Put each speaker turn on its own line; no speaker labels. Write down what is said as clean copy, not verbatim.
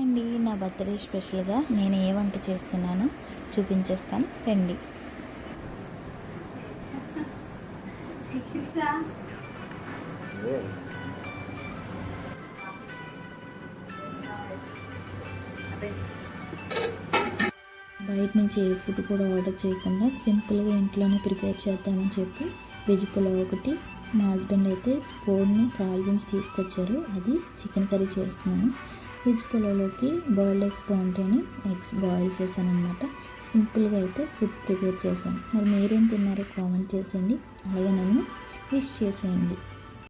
అండి, నా బర్త్డే స్పెషల్గా నేను ఏ వంట చేస్తున్నానో చూపించేస్తాను రండి. బయట నుంచి ఏ ఫుడ్ కూడా ఆర్డర్ చేయకుండా సింపుల్గా ఇంట్లోనే ప్రిపేర్ చేద్దామని చెప్పి వెజ్ పులావ్ ఒకటి మా హస్బెండ్ అయితే కోడిని కాల్వించి తీసుకొచ్చారు. అది చికెన్ కర్రీ చేస్తున్నాను. వెజ్ పులావ్లోకి బాయిల్డ్ ఎగ్స్ బాగుంటాయని ఎగ్స్ బాయిల్ చేశాను అనమాట. సింపుల్గా అయితే ఫుడ్ ప్రిపేర్ చేశాను. మరి మీరేం తిన్నారో కామెంట్ చేసేయండి, అలాగే నన్ను విష్ చేసేయండి.